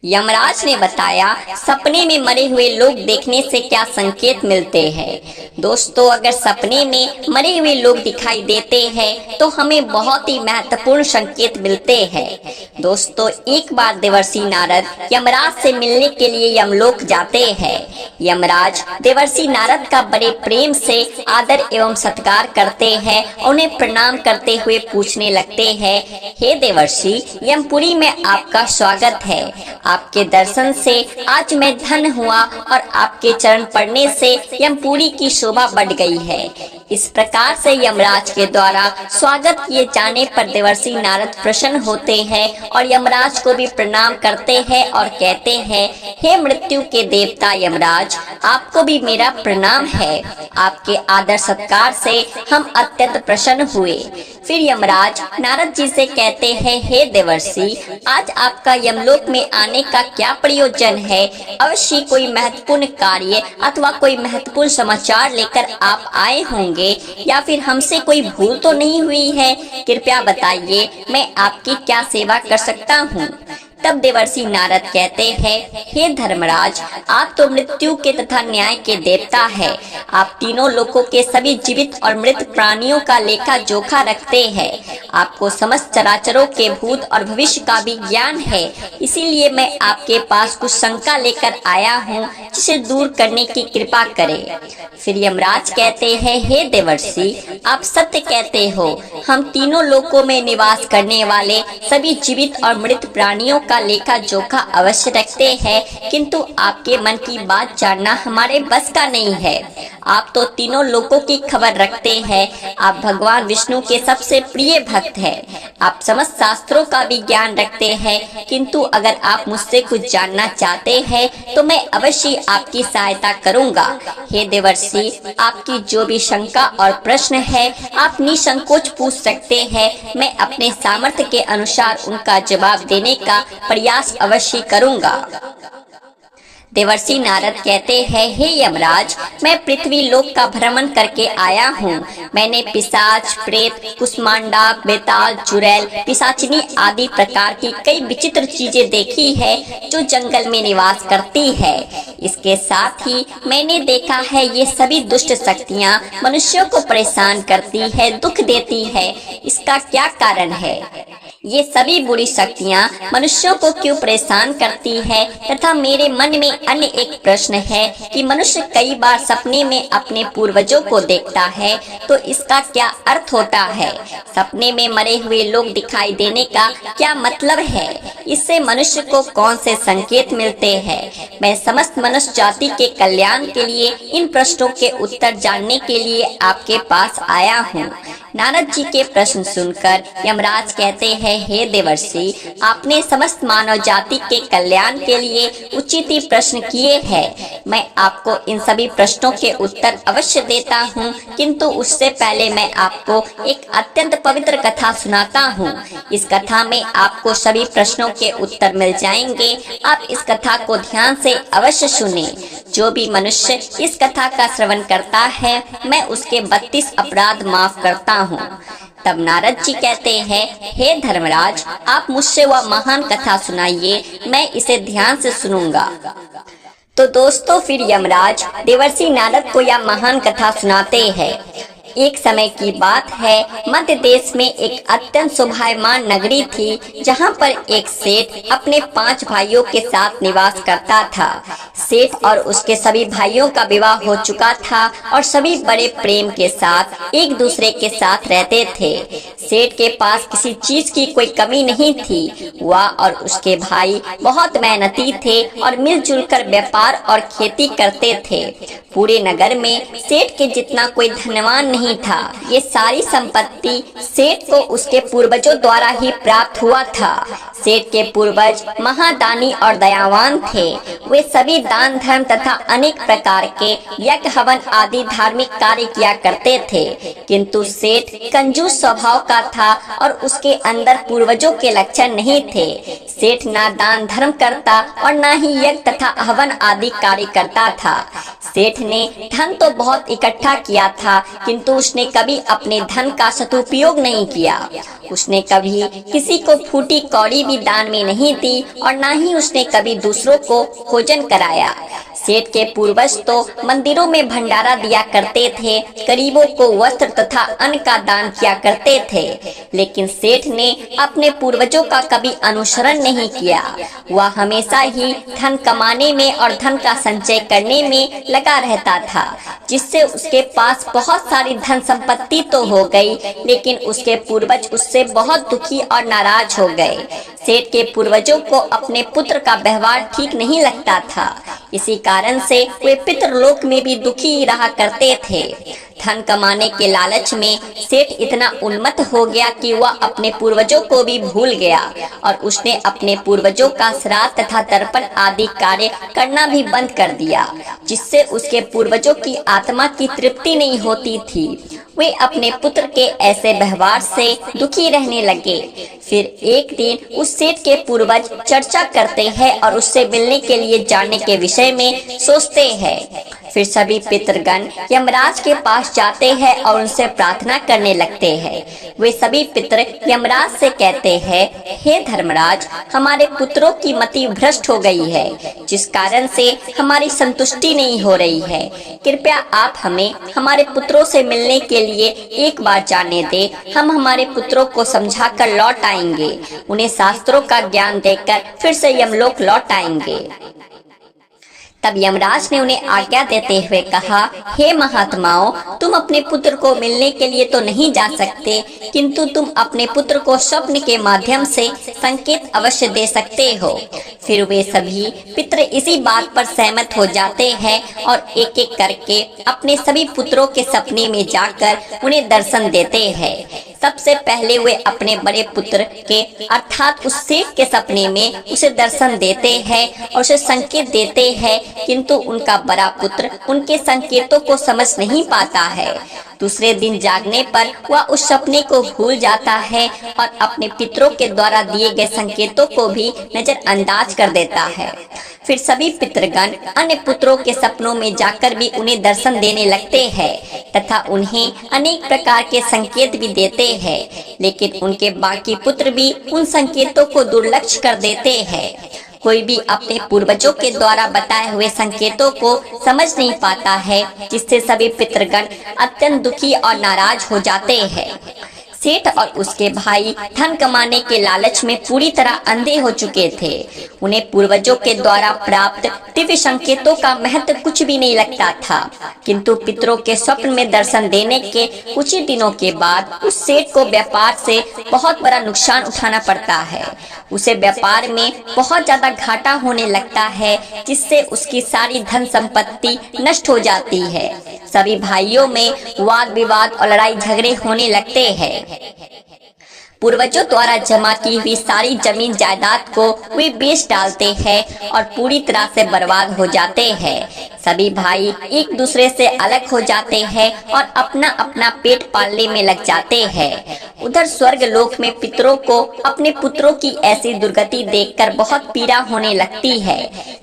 यमराज ने बताया, सपने में मरे हुए लोग देखने से क्या संकेत मिलते हैं। दोस्तों, अगर सपने में मरे हुए लोग दिखाई देते हैं तो हमें बहुत ही महत्वपूर्ण संकेत मिलते हैं। दोस्तों, एक बार देवर्षि नारद यमराज से मिलने के लिए यमलोक जाते हैं। यमराज देवर्षि नारद का बड़े प्रेम से आदर एवं सत्कार करते हैं। उन्हें प्रणाम करते हुए पूछने लगते हैं, हे देवर्षि, यमपुरी में आपका स्वागत है। आपके दर्शन से आज मैं धन्य हुआ और आपके चरण पड़ने से यमपुरी की शोभा बढ़ गई है। इस प्रकार से यमराज के द्वारा स्वागत किए जाने पर देवर्षि नारद प्रसन्न होते हैं और यमराज को भी प्रणाम करते हैं और कहते हैं, हे मृत्यु के देवता यमराज, आपको भी मेरा प्रणाम है। आपके आदर सत्कार से हम अत्यंत प्रसन्न हुए। फिर यमराज नारद जी से कहते हैं, हे देवर्षि, आज आपका यमलोक में आने का क्या प्रयोजन है? अवश्य कोई महत्वपूर्ण कार्य अथवा कोई महत्वपूर्ण समाचार लेकर आप आए होंगे, या फिर हमसे कोई भूल तो नहीं हुई है? कृपया बताइए, मैं आपकी क्या सेवा कर सकता हूँ? तब देवर्षि नारद कहते हैं, हे धर्मराज, आप तो मृत्यु के तथा न्याय के देवता है। आप तीनों लोकों के सभी जीवित और मृत प्राणियों का लेखा जोखा रखते हैं। आपको समस्त चराचरों के भूत और भविष्य का भी ज्ञान है। इसीलिए मैं आपके पास कुछ शंका लेकर आया हूँ, जिसे दूर करने की कृपा करें। फिर यमराज कहते हैं, हे देवर्षि, आप सत्य कहते हो। हम तीनों लोकों में निवास करने वाले सभी जीवित और मृत प्राणियों का लेखा जोखा अवश्य रखते हैं, किंतु आपके मन की बात जानना हमारे बस का नहीं है। आप तो तीनों लोकों की खबर रखते हैं। आप भगवान विष्णु के सबसे प्रिय भक्त हैं। आप समस्त शास्त्रों का भी ज्ञान रखते हैं, किंतु अगर आप मुझसे कुछ जानना चाहते हैं तो मैं अवश्य आपकी सहायता करूंगा। हे देवर्षि, आपकी जो भी शंका और प्रश्न है आप निसंकोच पूछ सकते हैं। मैं अपने सामर्थ्य के अनुसार उनका जवाब देने का प्रयास अवश्य करूंगा। देवर्षि नारद कहते हैं, हे यमराज, मैं पृथ्वी लोक का भ्रमण करके आया हूँ। मैंने पिशाच, प्रेत, कुष्मांडा, बेताल, चुड़ैल, पिशाचिनी आदि प्रकार की कई विचित्र चीजें देखी है जो जंगल में निवास करती है। इसके साथ ही मैंने देखा है ये सभी दुष्ट शक्तियाँ मनुष्यों को परेशान करती है, दुख देती है। इसका क्या कारण है? ये सभी बुरी शक्तियाँ मनुष्यों को क्यों परेशान करती है? तथा मेरे मन में अन्य एक प्रश्न है कि मनुष्य कई बार सपने में अपने पूर्वजों को देखता है, तो इसका क्या अर्थ होता है? सपने में मरे हुए लोग दिखाई देने का क्या मतलब है? इससे मनुष्य को कौन से संकेत मिलते हैं? मैं समस्त मनुष्य जाति के कल्याण के लिए इन प्रश्नों के उत्तर जानने के लिए आपके पास आया हूँ। नारद जी के प्रश्न सुनकर यमराज कहते हैं, हे देवर्षि, आपने समस्त मानव जाति के कल्याण के लिए उचित ही प्रश्न किए हैं। मैं आपको इन सभी प्रश्नों के उत्तर अवश्य देता हूँ, किंतु उससे पहले मैं आपको एक अत्यंत पवित्र कथा सुनाता हूँ। इस कथा में आपको सभी प्रश्नों के उत्तर मिल जाएंगे। आप इस कथा को ध्यान से अवश्य सुने। जो भी मनुष्य इस कथा का श्रवण करता है, मैं उसके 32 अपराध माफ करता हूँ। तब नारद जी कहते हैं, हे धर्मराज, आप मुझसे वह महान कथा सुनाइए, मैं इसे ध्यान से सुनूंगा। तो दोस्तों, फिर यमराज देवर्षि नारद को यह महान कथा सुनाते हैं। एक समय की बात है, मध्य देश में एक अत्यंत शोभायमान नगरी थी, जहां पर एक सेठ अपने 5 भाइयों के साथ निवास करता था। सेठ और उसके सभी भाइयों का विवाह हो चुका था और सभी बड़े प्रेम के साथ एक दूसरे के साथ रहते थे। सेठ के पास किसी चीज की कोई कमी नहीं थी। वह और उसके भाई बहुत मेहनती थे और मिलजुल कर व्यापार और खेती करते थे। पूरे नगर में सेठ के जितना कोई धनवान नहीं था। ये सारी संपत्ति सेठ को उसके पूर्वजों द्वारा ही प्राप्त हुआ था। सेठ के पूर्वज महादानी और दयावान थे। वे सभी दान धर्म तथा अनेक प्रकार के यज्ञ हवन आदि धार्मिक कार्य किया करते थे, किंतु सेठ कंजूस स्वभाव का था और उसके अंदर पूर्वजों के लक्षण नहीं थे। सेठ ना दान धर्म करता और ना ही यज्ञ तथा हवन आदि कार्य करता था। सेठ ने धन तो बहुत इकट्ठा किया था, किंतु किंतु उसने कभी अपने धन का सदुपयोग नहीं किया। उसने कभी किसी को फूटी कौड़ी भी दान में नहीं दी और न ही उसने कभी दूसरों को भोजन कराया। सेठ के पूर्वज तो मंदिरों में भंडारा दिया करते थे, गरीबों को वस्त्र तथा अन्न का दान किया करते थे, लेकिन सेठ ने अपने पूर्वजों का कभी अनुसरण नहीं किया। वह हमेशा ही धन कमाने में और धन का संचय करने में लगा रहता था, जिससे उसके पास बहुत सारी धन संपत्ति तो हो गई, लेकिन उसके पूर्वज उससे बहुत दुखी और नाराज हो गए। सेठ के पूर्वजों को अपने पुत्र का व्यवहार ठीक नहीं लगता था, इसी कारण से वे पितृलोक में भी दुखी रहा करते थे। धन कमाने के लालच में सेठ इतना उन्मत्त हो गया कि वह अपने पूर्वजों को भी भूल गया और उसने अपने पूर्वजों का श्राद्ध तथा तर्पण आदि कार्य करना भी बंद कर दिया, जिससे उसके पूर्वजों की आत्मा की तृप्ति नहीं होती थी। वे अपने पुत्र के ऐसे व्यवहार से दुखी रहने लगे। फिर एक दिन उस सेठ के पूर्वज चर्चा करते हैं और उससे मिलने के लिए जाने के विषय में सोचते हैं। फिर सभी पितृगण यमराज के पास जाते हैं और उनसे प्रार्थना करने लगते हैं। वे सभी पितर यमराज से कहते हैं, हे धर्मराज, हमारे पुत्रों की मति भ्रष्ट हो गई है, जिस कारण से हमारी संतुष्टि नहीं हो रही है। कृपया आप हमें हमारे पुत्रों से मिलने के लिए एक बार जाने दे। हम हमारे पुत्रों को समझाकर लौट आएंगे, उन्हें शास्त्रों का ज्ञान देकर फिर से यमलोक लौट आएंगे। तब यमराज ने उन्हें आज्ञा देते हुए कहा, हे महात्माओं, तुम अपने पुत्र को मिलने के लिए तो नहीं जा सकते, किंतु तुम अपने पुत्र को स्वप्न के माध्यम से संकेत अवश्य दे सकते हो। फिर वे सभी पितर इसी बात पर सहमत हो जाते हैं और एक एक करके अपने सभी पुत्रों के सपने में जाकर उन्हें दर्शन देते हैं। सबसे पहले वे अपने बड़े पुत्र के अर्थात उस सेठ के सपने में उसे दर्शन देते हैं और उसे संकेत देते हैं, किंतु उनका बड़ा पुत्र उनके संकेतों को समझ नहीं पाता है। दूसरे दिन जागने पर वह उस सपने को भूल जाता है और अपने पितरों के द्वारा दिए गए संकेतों को भी नजरअंदाज कर देता है। फिर सभी पितृगण अन्य पुत्रों के सपनों में जाकर भी उन्हें दर्शन देने लगते हैं तथा उन्हें अनेक प्रकार के संकेत भी देते हैं, लेकिन उनके बाकी पुत्र भी उन संकेतों को दुर्लक्ष्य कर देते हैं। कोई भी अपने पूर्वजों के द्वारा बताए हुए संकेतों को समझ नहीं पाता है, जिससे सभी पितृगण अत्यंत दुखी और नाराज हो जाते हैं। सेठ और उसके भाई धन कमाने के लालच में पूरी तरह अंधे हो चुके थे। उन्हें पूर्वजों के द्वारा प्राप्त दिव्य संकेतों का महत्व कुछ भी नहीं लगता था, किंतु पितरों के स्वप्न में दर्शन देने के कुछ ही दिनों के बाद उस सेठ को व्यापार से बहुत बड़ा नुकसान उठाना पड़ता है। उसे व्यापार में बहुत ज्यादा घाटा होने लगता है, जिससे उसकी सारी धन संपत्ति नष्ट हो जाती है। सभी भाइयों में वाद विवाद और लड़ाई झगड़े होने लगते हैं। पूर्वजों द्वारा जमा की हुई सारी जमीन जायदाद को वे बेच डालते हैं और पूरी तरह से बर्बाद हो जाते हैं। सभी भाई एक दूसरे से अलग हो जाते हैं और अपना अपना पेट पालने में लग जाते हैं। उधर स्वर्ग लोक में पितरों को अपने पुत्रों की ऐसी दुर्गति देखकर बहुत पीड़ा होने लगती है।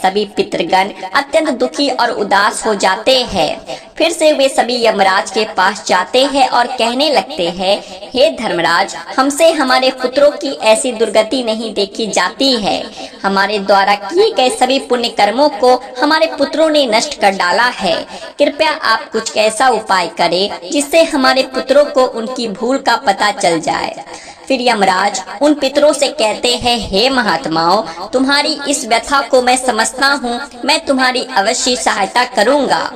सभी पितृगण अत्यंत दुखी और उदास हो जाते हैं। फिर से वे सभी यमराज के पास जाते हैं और कहने लगते हैं, हे धर्मराज, हमसे हमारे पुत्रों की ऐसी दुर्गति नहीं देखी जाती है। हमारे द्वारा किए गए सभी पुण्य कर्मों को हमारे पुत्रों ने नष्ट कर डाला है। कृपया आप कुछ ऐसा उपाय करें जिससे हमारे पुत्रों को उनकी भूल का पता चल जाए। फिर यमराज उन पितरों से कहते हैं, हे महात्माओं, तुम्हारी इस व्यथा को मैं समझता हूँ, मैं तुम्हारी अवश्य सहायता करूँगा।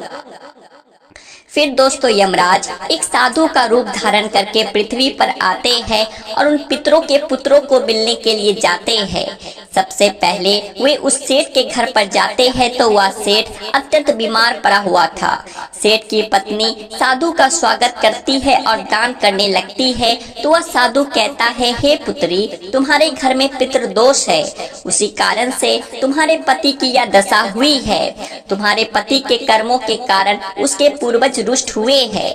फिर दोस्तों यमराज एक साधु का रूप धारण करके पृथ्वी पर आते हैं और उन पितरों के पुत्रों को मिलने के लिए जाते हैं। सबसे पहले वे उस सेठ के घर पर जाते हैं तो वह सेठ अत्यंत बीमार पड़ा हुआ था। सेठ की पत्नी साधु का स्वागत करती है और दान करने लगती है तो वह साधु कहता है, हे पुत्री, तुम्हारे घर में पितृ दोष है, उसी कारण से तुम्हारे पति की यह दशा हुई है। तुम्हारे पति के कर्मों के कारण उसके पूर्वज रुष्ट हुए हैं।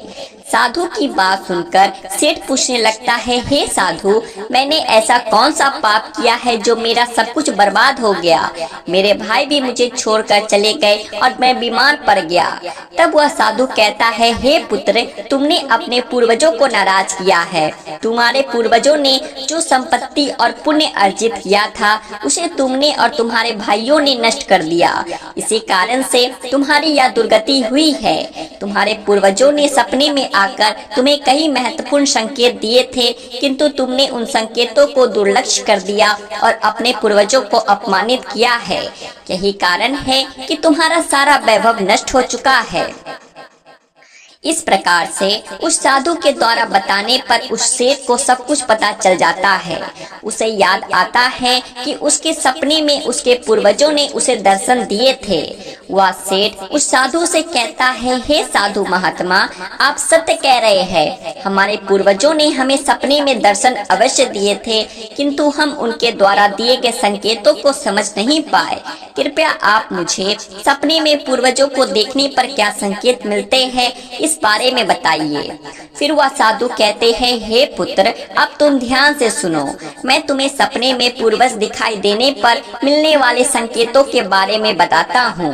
साधु की बात सुनकर सेठ पूछने लगता है, हे साधु, मैंने ऐसा कौन सा पाप किया है जो मेरा सब कुछ बर्बाद हो गया? मेरे भाई भी मुझे छोड़कर चले गए और मैं बीमार पड़ गया। तब वह साधु कहता है, हे पुत्र, तुमने अपने पूर्वजों को नाराज किया है। तुम्हारे पूर्वजों ने जो संपत्ति और पुण्य अर्जित किया था उसे तुमने और तुम्हारे भाइयों ने नष्ट कर दिया। इसी कारण से तुम्हारी यह दुर्गति हुई है। तुम्हारे पूर्वजों ने सपने में आकर तुम्हें कई महत्वपूर्ण संकेत दिए थे, किंतु तुमने उन संकेतों को दुर्लक्ष्य कर दिया और अपने पूर्वजों को अपमानित किया है। यही कारण है कि तुम्हारा सारा वैभव नष्ट हो चुका है। इस प्रकार से उस साधु के द्वारा बताने पर उस सेठ को सब कुछ पता चल जाता है। उसे याद आता है कि उसके सपने में उसके पूर्वजों ने उसे दर्शन दिए थे। वह सेठ उस साधु से कहता है, हे साधु महात्मा, आप सत्य कह रहे हैं। हमारे पूर्वजों ने हमें सपने में दर्शन अवश्य दिए थे, किंतु हम उनके द्वारा दिए गए संकेतों को समझ नहीं पाए। कृपया आप मुझे सपने में पूर्वजों को देखने पर क्या संकेत मिलते हैं, इस बारे में बताइए। फिर वह साधु कहते हैं, हे पुत्र, अब तुम ध्यान से सुनो। मैं तुम्हें सपने में पूर्वज दिखाई देने पर मिलने वाले संकेतों के बारे में बताता हूँ।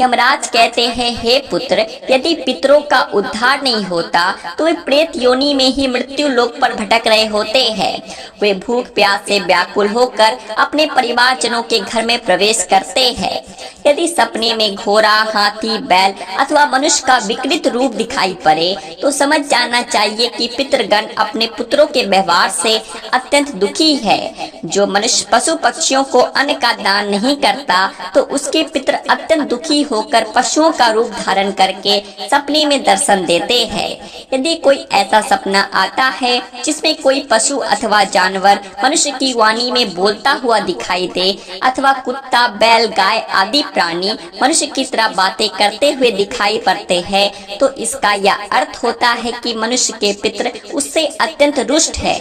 यमराज कहते हैं, हे पुत्र, यदि पितरों का उद्धार नहीं होता तो वे प्रेत योनि में ही मृत्यु लोक पर भटक रहे होते हैं। वे भूख प्यास से व्याकुल होकर अपने परिवारजनों के घर में प्रवेश करते हैं। यदि सपने में घोड़ा, हाथी, बैल अथवा मनुष्य का विकृत रूप दिखाई पड़े तो समझ जाना चाहिए कि पितृगण अपने पुत्रों के व्यवहार से अत्यंत दुखी है। जो मनुष्य पशु पक्षियों को अन्न का दान नहीं करता तो उसके पितर अत्यंत दुखी होकर पशुओं का रूप धारण करके सपने में दर्शन देते हैं। यदि कोई ऐसा सपना आता है जिसमें कोई पशु अथवा जानवर मनुष्य की वाणी में बोलता हुआ दिखाई दे अथवा कुत्ता, बैल, गाय आदि प्राणी मनुष्य की तरह बातें करते हुए दिखाई पड़ते हैं तो इसका यह अर्थ होता है कि मनुष्य के पितर उससे अत्यंत रुष्ट है।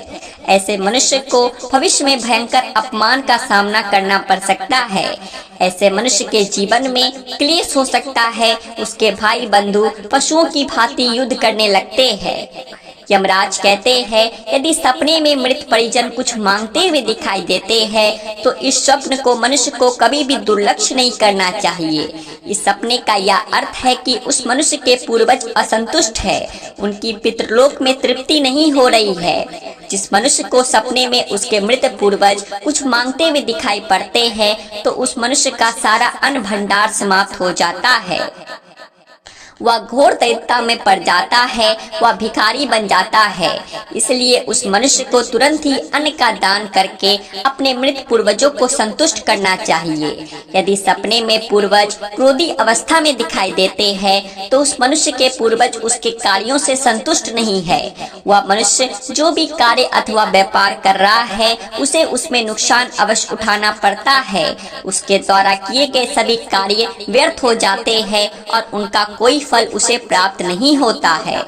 ऐसे मनुष्य को भविष्य में भयंकर अपमान का सामना करना पड़ सकता है। ऐसे मनुष्य के जीवन में क्लेश हो सकता है। उसके भाई बंधु पशुओं की भांति युद्ध करने लगते हैं। यमराज कहते हैं, यदि सपने में मृत परिजन कुछ मांगते हुए दिखाई देते हैं तो इस स्वप्न को मनुष्य को कभी भी दुर्लक्ष्य नहीं करना चाहिए। इस सपने का यह अर्थ है कि उस मनुष्य के पूर्वज असंतुष्ट है, उनकी पितृलोक में तृप्ति नहीं हो रही है। जिस मनुष्य को सपने में उसके मृत पूर्वज कुछ मांगते हुए दिखाई पड़ते हैं तो उस मनुष्य का सारा अन्न भंडार समाप्त हो जाता है। वह घोर दैत्यता में पड़ जाता है, वह भिखारी बन जाता है। इसलिए उस मनुष्य को तुरंत ही अन्न का दान करके अपने मृत पूर्वजों को संतुष्ट करना चाहिए। यदि सपने में पूर्वज क्रोधी अवस्था में दिखाई देते हैं तो उस मनुष्य के पूर्वज उसके कार्यों से संतुष्ट नहीं है। वह मनुष्य जो भी कार्य अथवा व्यापार कर रहा है उसे उसमें नुकसान अवश्य उठाना पड़ता है। उसके द्वारा किए गए सभी कार्य व्यर्थ हो जाते हैं और उनका कोई फल उसे प्राप्त नहीं होता है।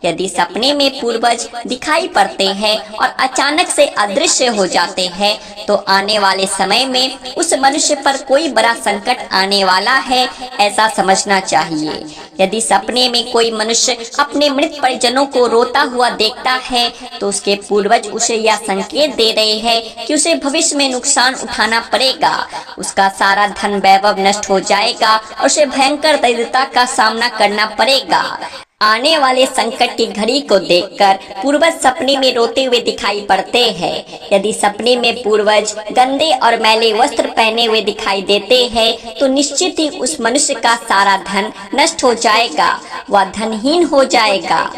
यदि सपने में पूर्वज दिखाई पड़ते हैं और अचानक से अदृश्य हो जाते हैं तो आने वाले समय में उस मनुष्य पर कोई बड़ा संकट आने वाला है, ऐसा समझना चाहिए। यदि सपने में कोई मनुष्य अपने मृत परिजनों को रोता हुआ देखता है तो उसके पूर्वज उसे यह संकेत दे रहे हैं कि उसे भविष्य में नुकसान उठाना पड़ेगा। उसका सारा धन वैभव नष्ट हो जाएगा और उसे भयंकर दरिद्रता का सामना करना पड़ेगा। आने वाले संकट की घड़ी को देखकर पूर्वज सपने में रोते हुए दिखाई पड़ते हैं। यदि सपने में पूर्वज गंदे और मैले वस्त्र पहने हुए दिखाई देते हैं तो निश्चित ही उस मनुष्य का सारा धन नष्ट हो जाएगा, वह धनहीन हो जाएगा।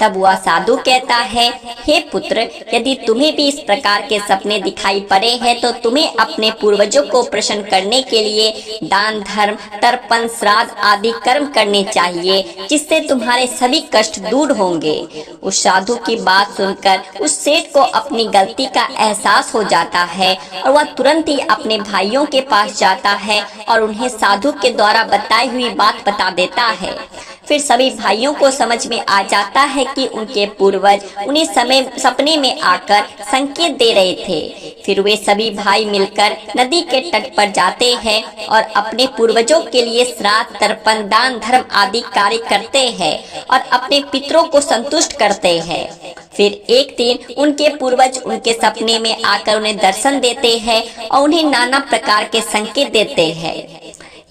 तब वह साधु कहता है, हे पुत्र, यदि तुम्हें भी इस प्रकार के सपने दिखाई पड़े हैं तो तुम्हें अपने पूर्वजों को प्रसन्न करने के लिए दान, धर्म, तर्पण, श्राद्ध आदि कर्म करने चाहिए, जिससे तुम्हारे सभी कष्ट दूर होंगे। उस साधु की बात सुनकर उस सेठ को अपनी गलती का एहसास हो जाता है और वह तुरंत ही अपने भाइयों के पास जाता है और उन्हें साधु के द्वारा बताई हुई बात बता देता है। फिर सभी भाइयों को समझ में आ जाता है कि उनके पूर्वज उन्हें सपने में आकर संकेत दे रहे थे। फिर वे सभी भाई मिलकर नदी के तट पर जाते हैं और अपने पूर्वजों के लिए श्राद्ध, तर्पण, दान, धर्म आदि कार्य करते हैं और अपने पितरों को संतुष्ट करते हैं। फिर एक दिन उनके पूर्वज उनके सपने में आकर उन्हें दर्शन देते हैं और उन्हें नाना प्रकार के संकेत देते हैं।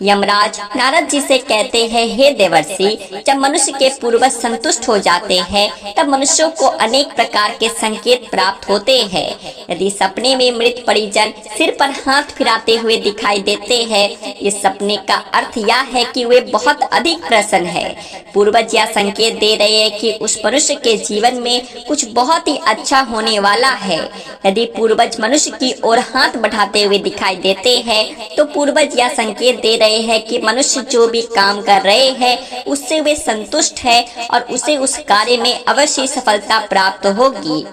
यमराज नारद जी से कहते हैं, हे देवर्षि, जब मनुष्य के पूर्वज संतुष्ट हो जाते हैं तब मनुष्यों को अनेक प्रकार के संकेत प्राप्त होते हैं। यदि सपने में मृत परिजन सिर पर हाथ फिराते हुए दिखाई देते हैं, इस सपने का अर्थ यह है कि वे बहुत अधिक प्रसन्न है। पूर्वज यह संकेत दे रहे हैं कि उस मनुष्य के जीवन में कुछ बहुत ही अच्छा होने वाला है। यदि पूर्वज मनुष्य की ओर हाथ बढ़ाते हुए दिखाई देते हैं तो पूर्वज यह संकेत दे रहे हैं कि मनुष्य जो भी काम कर रहे हैं उससे वे संतुष्ट है और उसे उस कार्य में अवश्य सफलता प्राप्त होगी।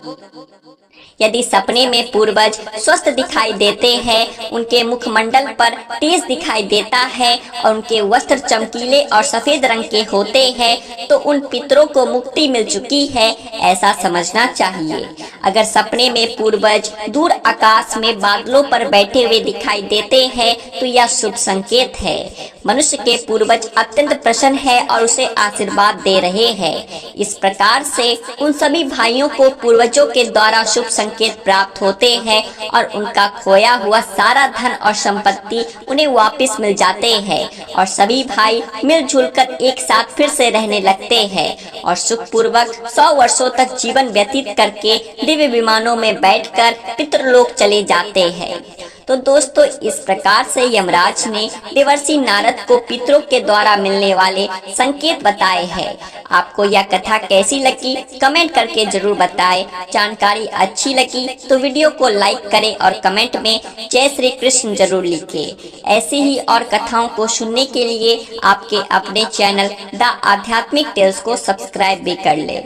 यदि सपने में पूर्वज स्वस्थ दिखाई देते हैं, उनके मुखमंडल पर तेज दिखाई देता है और उनके वस्त्र चमकीले और सफेद रंग के होते हैं, तो उन पितरों को मुक्ति मिल चुकी है, ऐसा समझना चाहिए। अगर सपने में पूर्वज दूर आकाश में बादलों पर बैठे हुए दिखाई देते हैं तो यह शुभ संकेत है। मनुष्य के पूर्वज अत्यंत प्रसन्न है और उसे आशीर्वाद दे रहे हैं। इस प्रकार से उन सभी भाइयों को पूर्वजों के द्वारा शुभ संकेत प्राप्त होते हैं और उनका खोया हुआ सारा धन और संपत्ति उन्हें वापस मिल जाते हैं और सभी भाई मिलजुल कर एक साथ फिर से रहने लगते हैं और सुखपूर्वक 100 वर्षों तक जीवन व्यतीत करके दिव्य विमानों में बैठकर पितृलोक चले जाते हैं। तो दोस्तों, इस प्रकार से यमराज ने देवर्षि नारद को पितरों के द्वारा मिलने वाले संकेत बताए हैं। आपको यह कथा कैसी लगी कमेंट करके जरूर बताएं। जानकारी अच्छी लगी तो वीडियो को लाइक करें और कमेंट में जय श्री कृष्ण जरूर लिखें। ऐसी ही और कथाओं को सुनने के लिए आपके अपने चैनल द आध्यात्मिक टेल्स को सब्सक्राइब भी कर ले।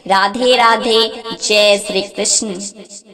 राधे राधे, जय श्री कृष्ण।